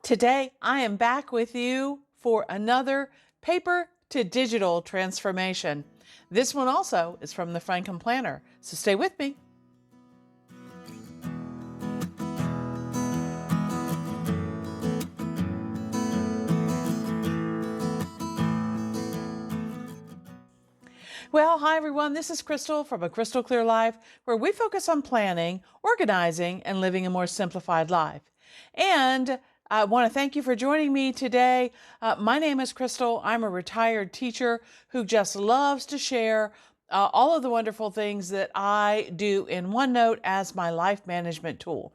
Today, I am back with you for another paper to digital transformation. This one also is from the Franklin Planner, so stay with me. Well, hi everyone, this is Crystal from A Crystal Clear Life, where we focus on planning, organizing, and living a more simplified life. And I want to thank you for joining me today. My name is Crystal. I'm a retired teacher who just loves to share all of the wonderful things that I do in OneNote as my life management tool.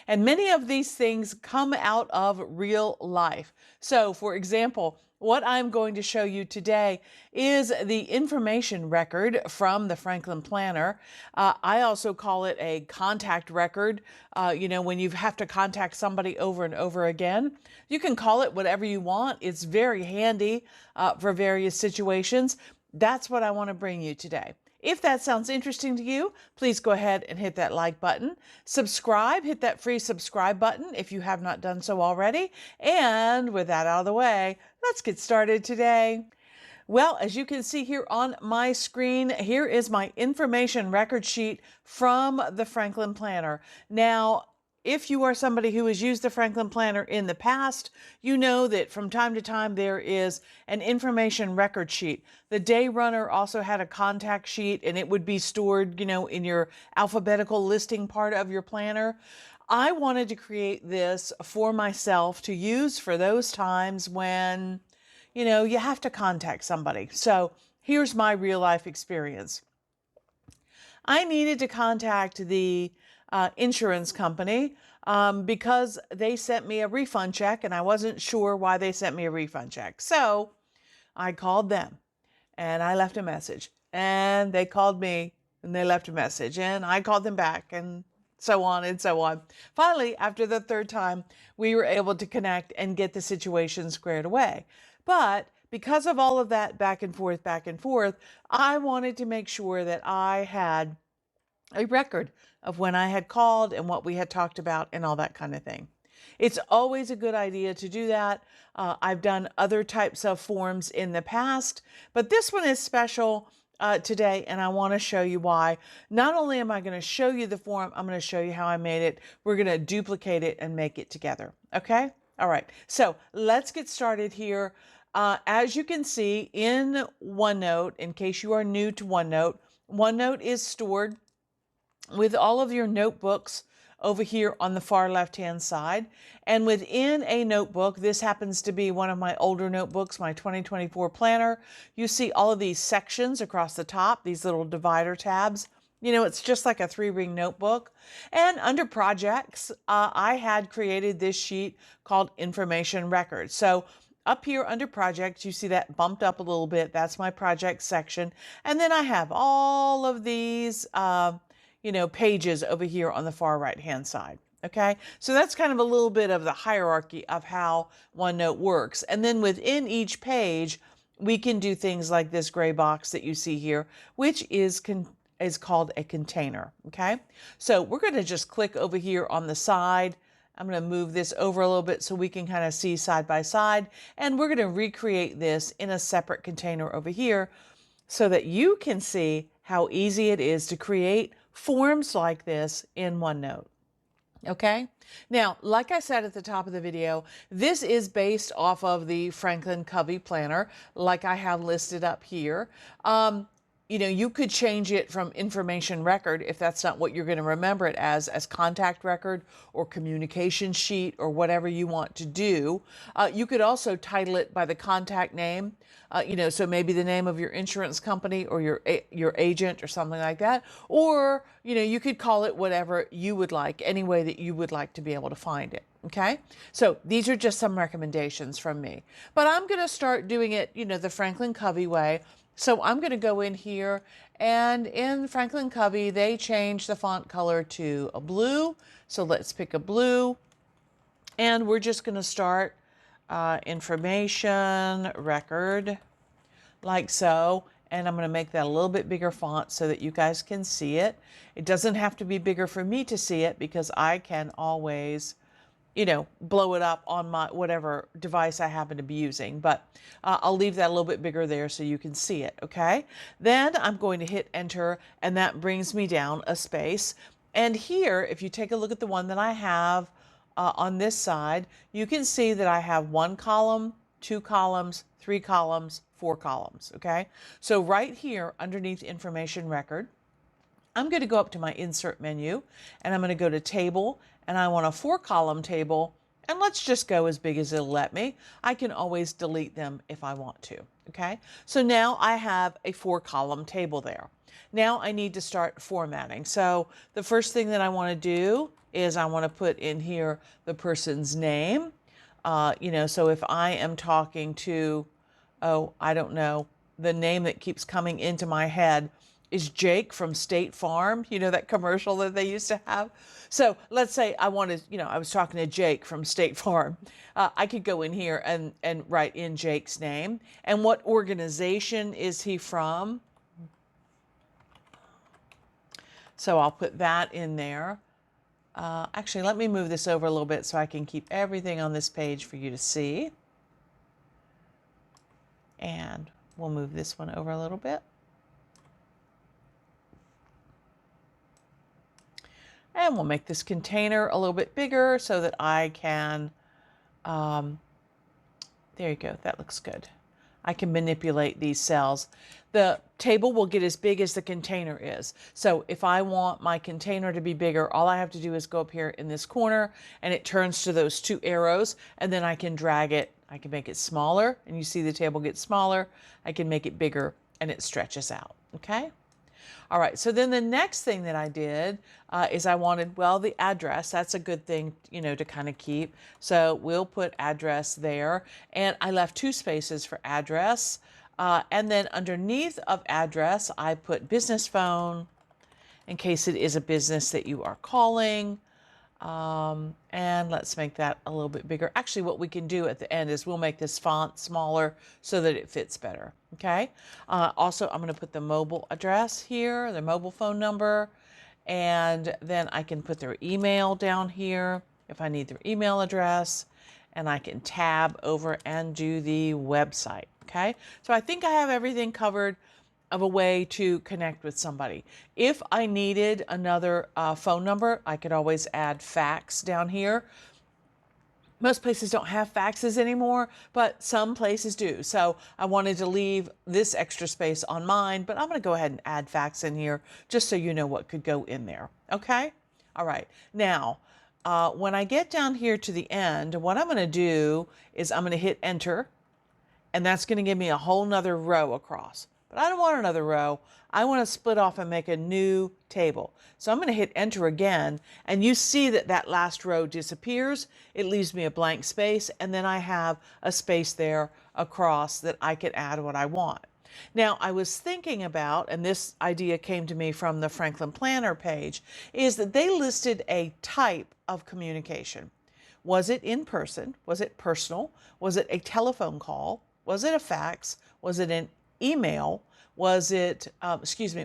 And many of these things come out of real life. So, for example, what I'm going to show you today is the information record from the Franklin Planner. I also call it a contact record. When you have to contact somebody over and over again, you can call it whatever you want. It's very handy for various situations. That's what I want to bring you today. If that sounds interesting to you, please go ahead and hit that like button. Subscribe, hit that free subscribe button if you have not done so already. And with that out of the way, let's get started today. Well, as you can see here on my screen, here is my information record sheet from the Franklin Planner. Now, if you are somebody who has used the Franklin Planner in the past, you know that from time to time there is an information record sheet. The day runner also had a contact sheet, and it would be stored, in your alphabetical listing part of your planner. I wanted to create this for myself to use for those times when, you have to contact somebody. So here's my real life experience. I needed to contact the insurance company because they sent me a refund check and I wasn't sure why they sent me a refund check. So I called them and I left a message, and they called me and they left a message, and I called them back, and so on and so on. Finally, after the third time, we were able to connect and get the situation squared away. But because of all of that back and forth, I wanted to make sure that I had a record of when I had called and what we had talked about and all that kind of thing. It's always a good idea to do that. I've done other types of forms in the past, but this one is special today, and I want to show you why. Not only am I going to show you the form, I'm going to show you how I made it. We're going to duplicate it and make it together. Okay? All right. So let's get started here. As you can see in OneNote, in case you are new to OneNote, OneNote is stored with all of your notebooks over here on the far left-hand side. And within a notebook, this happens to be one of my older notebooks, my 2024 planner, you see all of these sections across the top, these little divider tabs. It's just like a 3-ring notebook. And under projects, I had created this sheet called information record. So up here under projects, you see that bumped up a little bit. That's my project section. And then I have all of these pages over here on the far right-hand side. Okay, so that's kind of a little bit of the hierarchy of how OneNote works. And then within each page, we can do things like this gray box that you see here, which is called a container. Okay, so we're going to just click over here on the side. I'm going to move this over a little bit so we can kind of see side by side. And we're going to recreate this in a separate container over here so that you can see how easy it is to create forms like this in OneNote. Okay, now, like I said at the top of the video, this is based off of the Franklin Covey Planner, like I have listed up here. You could change it from information record if that's not what you're going to remember it as contact record or communication sheet or whatever you want to do. You could also title it by the contact name, so maybe the name of your insurance company or your agent or something like that. Or, you could call it whatever you would like, any way that you would like to be able to find it. Okay, so these are just some recommendations from me. But I'm going to start doing it, the Franklin Covey way. So I'm going to go in here, and in Franklin Covey, they changed the font color to a blue. So let's pick a blue, and we're just going to start information record like so. And I'm going to make that a little bit bigger font so that you guys can see it. It doesn't have to be bigger for me to see it because I can always blow it up on my whatever device I happen to be using. But I'll leave that a little bit bigger there so you can see it, okay? Then I'm going to hit enter, and that brings me down a space. And here, if you take a look at the one that I have on this side, you can see that I have 1 column, 2 columns, 3 columns, 4 columns, okay? So right here underneath information record, I'm going to go up to my insert menu, and I'm going to go to table, and I want a 4-column table, and let's just go as big as it'll let me. I can always delete them if I want to, okay? So now I have a 4-column table there. Now I need to start formatting. So the first thing that I want to do is I want to put in here the person's name. So if I am talking to, I don't know, the name that keeps coming into my head is Jake from State Farm, that commercial that they used to have. So let's say I wanted, I was talking to Jake from State Farm. I could go in here and write in Jake's name. And what organization is he from? So I'll put that in there. Actually, let me move this over a little bit so I can keep everything on this page for you to see. And we'll move this one over a little bit. And we'll make this container a little bit bigger so that I can, there you go, that looks good. I can manipulate these cells. The table will get as big as the container is. So if I want my container to be bigger, all I have to do is go up here in this corner, and it turns to those 2 arrows, and then I can drag it. I can make it smaller, and you see the table gets smaller. I can make it bigger, and it stretches out, okay? All right, so then the next thing that I did is I wanted, the address. That's a good thing, to kind of keep. So we'll put address there. And I left 2 spaces for address. And then underneath of address, I put business phone in case it is a business that you are calling. And let's make that a little bit bigger. Actually, what we can do at the end is we'll make this font smaller so that it fits better. Okay. Also, I'm going to put the mobile address here, the mobile phone number, and then I can put their email down here if I need their email address, and I can tab over and do the website. Okay. So I think I have everything covered of a way to connect with somebody. If I needed another phone number, I could always add fax down here. Most places don't have faxes anymore, but some places do. So I wanted to leave this extra space on mine, but I'm going to go ahead and add fax in here just so you know what could go in there. Okay? All right. Now, when I get down here to the end, what I'm going to do is I'm going to hit enter, and that's going to give me a whole nother row across. But I don't want another row. I want to split off and make a new table. So I'm going to hit enter again, and you see that that last row disappears. It leaves me a blank space, and then I have a space there across that I can add what I want. Now, I was thinking about, and this idea came to me from the Franklin Planner page, is that they listed a type of communication. Was it in person? Was it personal? Was it a telephone call? Was it a fax? Was it an email? Was it,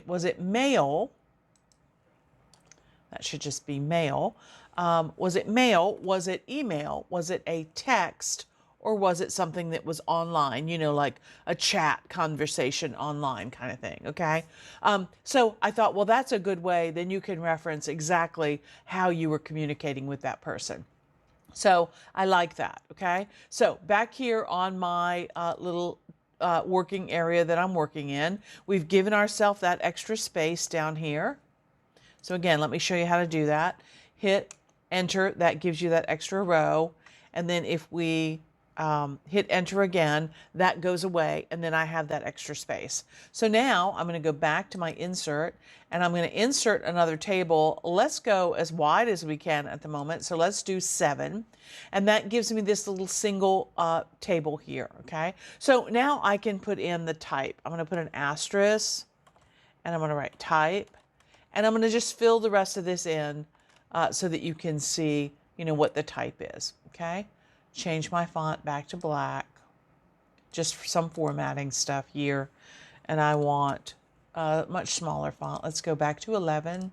was it mail? That should just be mail. Was it mail? Was it email? Was it a text? Or was it something that was online, like a chat conversation online kind of thing, okay? So I thought, well, that's a good way. Then you can reference exactly how you were communicating with that person. So I like that, okay? So back here on my little working area that I'm working in, we've given ourselves that extra space down here. So again, let me show you how to do that. Hit enter, that gives you that extra row. And then if we hit enter again, that goes away, and then I have that extra space. So now I'm going to go back to my insert, and I'm going to insert another table. Let's go as wide as we can at the moment. So let's do 7, and that gives me this little single table here, okay? So now I can put in the type. I'm going to put an asterisk, and I'm going to write type, and I'm going to just fill the rest of this in so that you can see, what the type is, okay? Change my font back to black, just for some formatting stuff here. And I want a much smaller font. Let's go back to 11.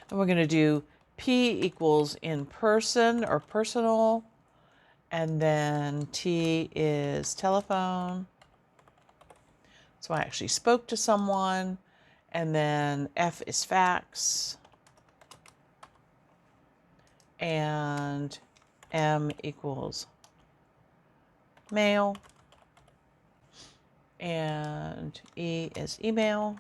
And we're going to do P equals in person or personal, and then T is telephone. So I actually spoke to someone, and then F is fax, and M equals mail, and E is email,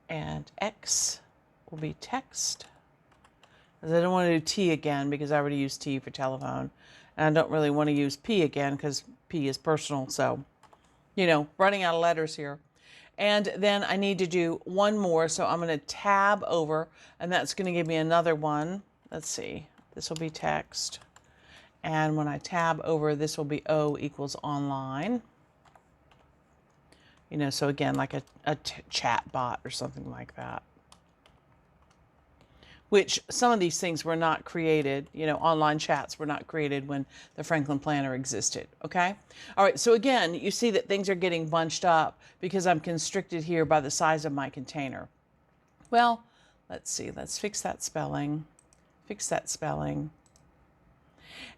and X will be text. Because I don't want to do T again because I already used T for telephone. And I don't really want to use P again because P is personal. So, you know, running out of letters here. And then I need to do one more. So I'm going to tab over, and that's going to give me another one. Let's see. This will be text. And when I tab over, this will be O equals online. You know, so again, like a chat bot or something like that. Which some of these things were not created, you know, online chats were not created when the Franklin Planner existed, okay? All right, so again, you see that things are getting bunched up because I'm constricted here by the size of my container. Well, let's see, let's fix that spelling,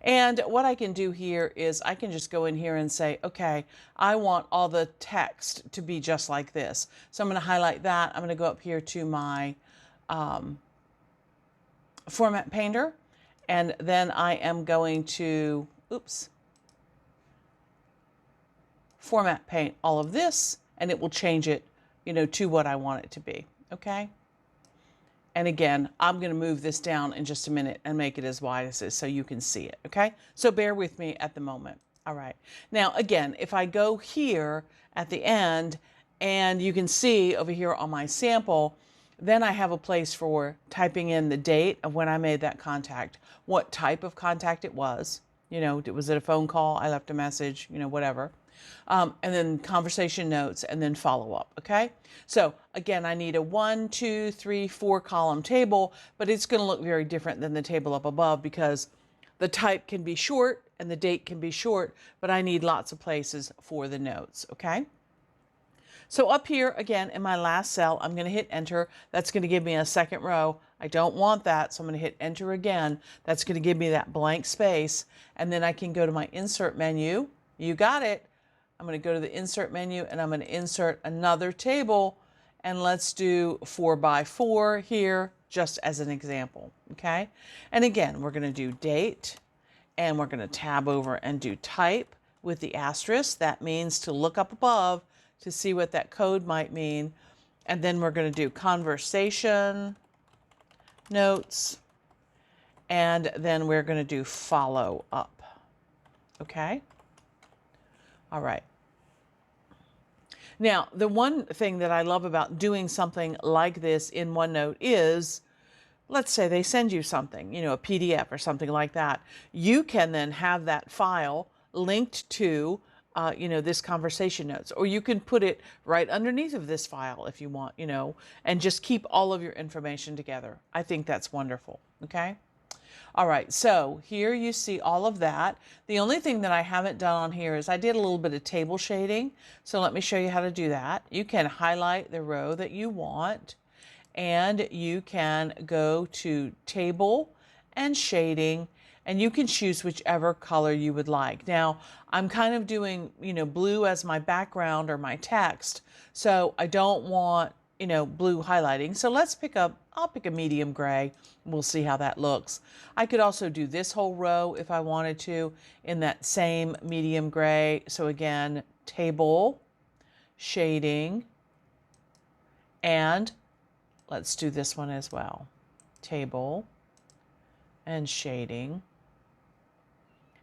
And what I can do here is I can just go in here and say, okay, I want all the text to be just like this. So I'm going to highlight that. I'm going to go up here to my format painter, and then I am going to, format paint all of this, and it will change it, you know, to what I want it to be, okay? And again, I'm going to move this down in just a minute and make it as wide as this so you can see it, okay? So bear with me at the moment. All right. Now, again, if I go here at the end, and you can see over here on my sample, then I have a place for typing in the date of when I made that contact, what type of contact it was, you know, was it a phone call, I left a message, you know, whatever. And then conversation notes, and then follow up, okay? So again, I need a 1, 2, 3, 4 column table, but it's going to look very different than the table up above because the type can be short and the date can be short, but I need lots of places for the notes, okay? So up here, again, in my last cell, I'm going to hit enter. That's going to give me a second row. I don't want that, so I'm going to hit enter again. That's going to give me that blank space, and then I can go to my insert menu. You got it. I'm going to go to the insert menu, and I'm going to insert another table, and let's do 4 by 4 here, just as an example, okay? And again, we're going to do date, and we're going to tab over and do type with the asterisk. That means to look up above to see what that code might mean. And then we're going to do conversation notes, and then we're going to do follow up. Okay? All right. Now, the one thing that I love about doing something like this in OneNote is, let's say they send you something, you know, a PDF or something like that. You can then have that file linked to you know, this conversation notes, or you can put it right underneath of this file if you want, you know, and just keep all of your information together. I think that's wonderful. Okay. All right. So here you see all of that. The only thing that I haven't done on here is I did a little bit of table shading. So let me show you how to do that. You can highlight the row that you want, and you can go to table and shading, and you can choose whichever color you would like. Now, I'm kind of doing, you know, blue as my background or my text, so I don't want, you know, blue highlighting. So let's I'll pick a medium gray. We'll see how that looks. I could also do this whole row if I wanted to in that same medium gray. So again, table, shading, and let's do this one as well. Table and shading.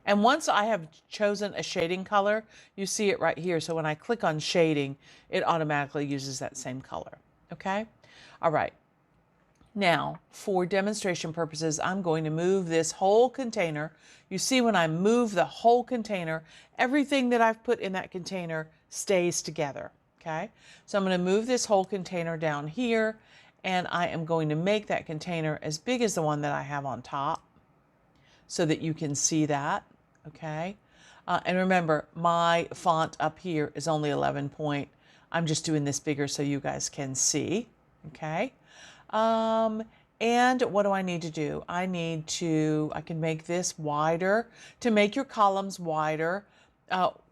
And once I have chosen a shading color, you see it right here. So when I click on shading, it automatically uses that same color. Okay? All right. Now, for demonstration purposes, I'm going to move this whole container. You see when I move the whole container, everything that I've put in that container stays together. Okay? So I'm going to move this whole container down here, and I am going to make that container as big as the one that I have on top so that you can see that. Okay? And remember, my font up here is only 11 point. I'm just doing this bigger so you guys can see. Okay? And what do I need to do? I can make this wider. To make your columns wider,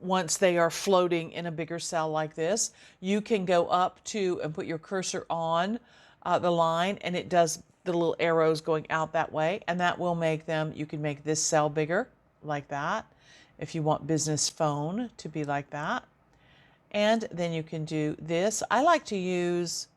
once they are floating in a bigger cell like this, you can go up to and put your cursor on the line, and it does the little arrows going out that way, and that will make them, you can make this cell bigger like that if you want business phone to be like that. And then you can do this. I like to use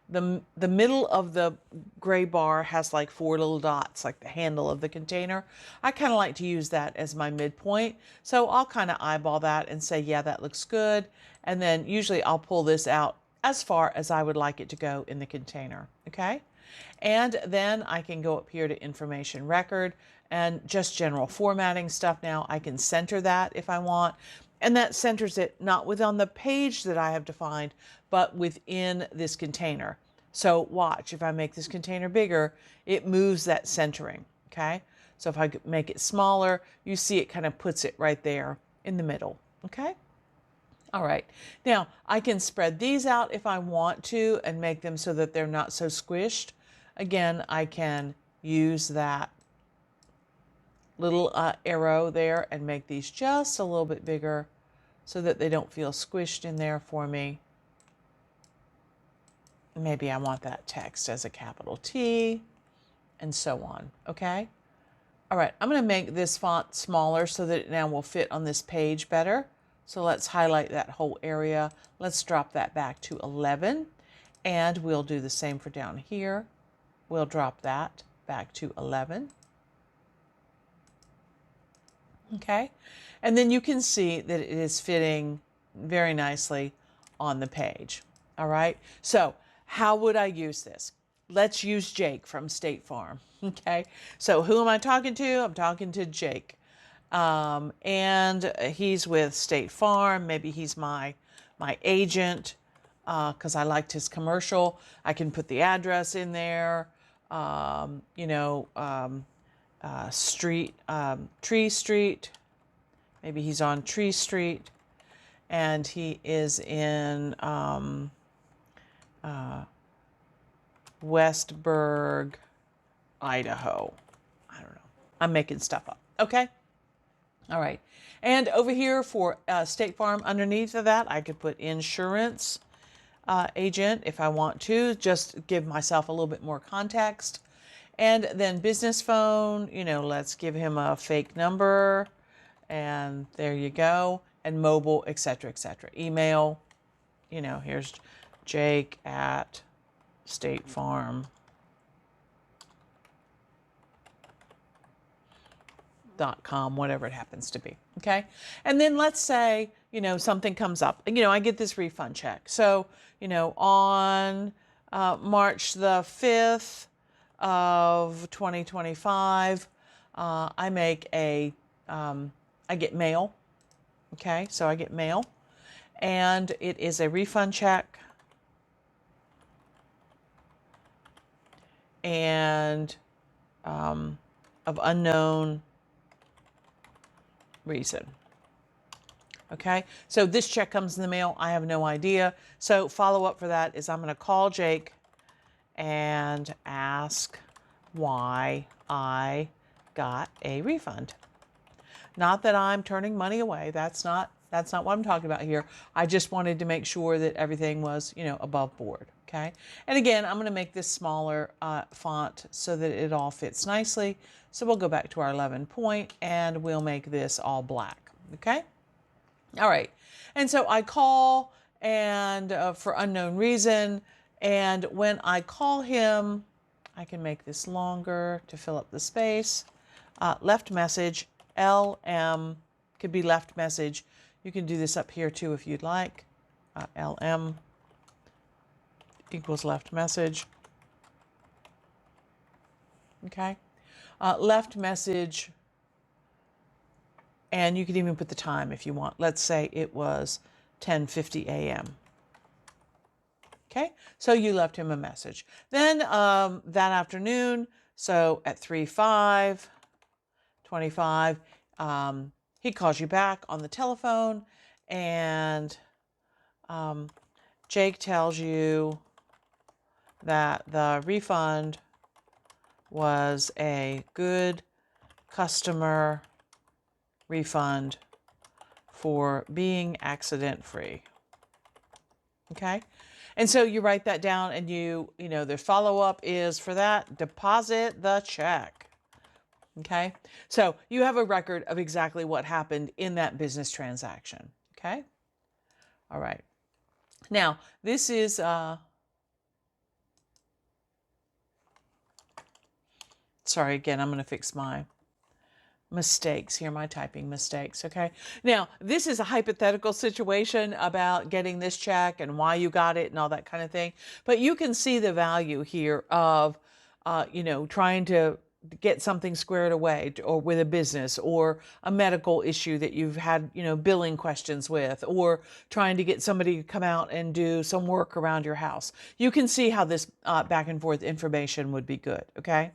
the middle of the gray bar has like 4 little dots, like the handle of the container. I kind of like to use that as my midpoint. So I'll kind of eyeball that and say, yeah, that looks good. And then usually I'll pull this out as far as I would like it to go in the container. Okay. And then I can go up here to information record and just general formatting stuff. Now I can center that if I want. And that centers it not within the page that I have defined, but within this container. So watch, if I make this container bigger, it moves that centering, okay? So if I make it smaller, you see it kind of puts it right there in the middle, okay? All right, now I can spread these out if I want to and make them so that they're not so squished. Again, I can use that little arrow there and make these just a little bit bigger so that they don't feel squished in there for me. Maybe I want that text as a capital T and so on, okay? All right, I'm going to make this font smaller so that it now will fit on this page better. So let's highlight that whole area. Let's drop that back to 11, and we'll do the same for down here. We'll drop that back to 11. Okay, and then you can see that it is fitting very nicely on the page. All right, so how would I use this? Let's use Jake from State Farm. Okay, so who am I talking to? I'm talking to Jake. And he's with State Farm. Maybe he's my agent because I liked his commercial. I can put the address in there, street, Tree Street. Maybe he's on Tree Street, and he is in Westburg, Idaho. I don't know. I'm making stuff up. Okay. All right. And over here for State Farm, underneath of that, I could put insurance agent if I want to, just give myself a little bit more context. And then business phone, let's give him a fake number. And there you go. And mobile, etc., etc. Email, here's Jake at State Farm. .com, whatever it happens to be. Okay. And then let's say, something comes up, I get this refund check. So, on March the 5th of 2025, I get mail. Okay. So I get mail, and it is a refund check, and of unknown reason. Okay, so this check comes in the mail. I have no idea. So follow up for that is I'm going to call Jake and ask why I got a refund. Not that I'm turning money away. That's not what I'm talking about here. I just wanted to make sure that everything was, above board. Okay. And again, I'm going to make this smaller font so that it all fits nicely. So we'll go back to our 11 point and we'll make this all black. Okay. All right. And so I call and for unknown reason. And when I call him, I can make this longer to fill up the space. Left message, LM could be left message. You can do this up here too if you'd like. LM equals left message. Okay. Left message, and you can even put the time if you want. Let's say it was 10:50 a.m. Okay, so you left him a message. Then that afternoon, so at 3:25, he calls you back on the telephone, and Jake tells you that the refund was a good customer refund for being accident-free. Okay? And so you write that down, and the follow-up is for that, deposit the check. Okay? So you have a record of exactly what happened in that business transaction. Okay? All right. Now, this is sorry, again, I'm going to fix my mistakes here, my typing mistakes. Okay. Now, this is a hypothetical situation about getting this check and why you got it and all that kind of thing. But you can see the value here of, trying to get something squared away, or with a business or a medical issue that you've had, billing questions with, or trying to get somebody to come out and do some work around your house. You can see how this back and forth information would be good. Okay.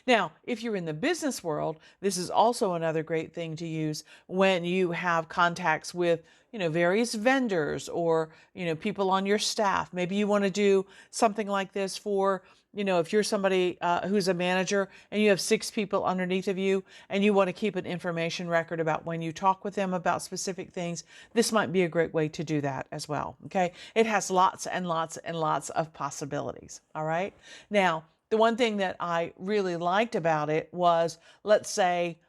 Now, if you're in the business world, this is also another great thing to use when you have contacts with, various vendors or, people on your staff. Maybe you want to do something like this for, if you're somebody who's a manager and you have 6 people underneath of you and you want to keep an information record about when you talk with them about specific things, this might be a great way to do that as well. Okay. It has lots and lots and lots of possibilities. All right. Now, the one thing that I really liked about it was, let's say,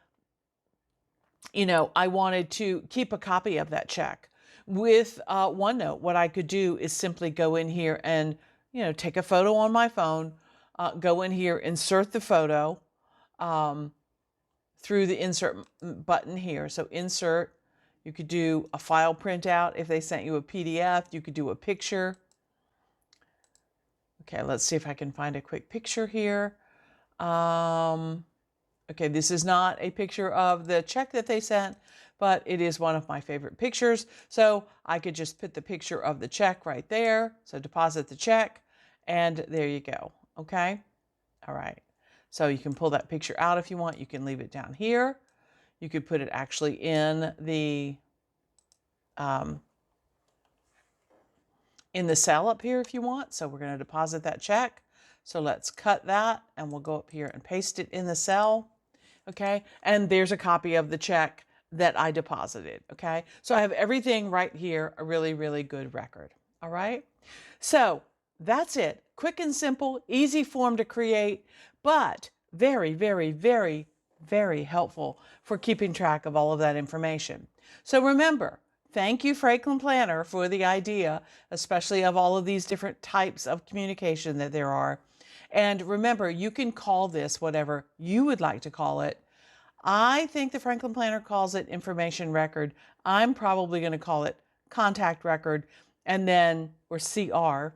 I wanted to keep a copy of that check. With OneNote, what I could do is simply go in here and, take a photo on my phone, go in here, insert the photo through the insert button here. So insert, you could do a file printout if they sent you a PDF, you could do a picture. Okay, let's see if I can find a quick picture here. Okay, this is not a picture of the check that they sent, but it is one of my favorite pictures. So I could just put the picture of the check right there. So deposit the check, and there you go. Okay, all right. So you can pull that picture out if you want. You can leave it down here. You could put it actually in the cell up here if you want. So we're going to deposit that check. So let's cut that, and we'll go up here and paste it in the cell. Okay. And there's a copy of the check that I deposited. Okay. So I have everything right here, a really, really good record. All right. So that's it. Quick and simple, easy form to create, but very, very, very, very helpful for keeping track of all of that information. So remember, thank you, Franklin Planner, for the idea, especially of all of these different types of communication that there are. And remember, you can call this whatever you would like to call it. I think the Franklin Planner calls it information record. I'm probably going to call it contact record, and then, or CR.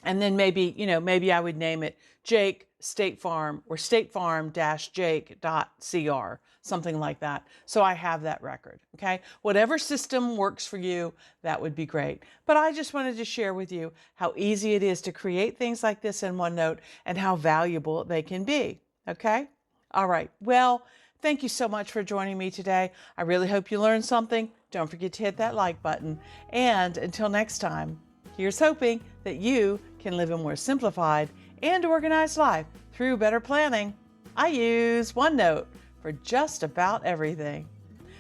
And then maybe, maybe I would name it Jake State Farm, or State Farm-Jake.cr, something like that. So I have that record. Okay. Whatever system works for you, that would be great. But I just wanted to share with you how easy it is to create things like this in OneNote and how valuable they can be. Okay. All right. Well, thank you so much for joining me today. I really hope you learned something. Don't forget to hit that like button. And until next time, here's hoping that you can live a more simplified and organized life through better planning. I use OneNote for just about everything.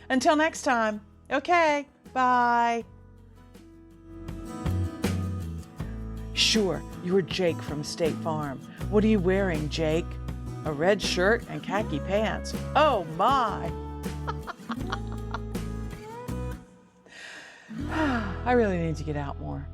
Until next time, okay, bye. Sure, you're Jake from State Farm. What are you wearing, Jake? A red shirt and khaki pants. Oh my! I really need to get out more.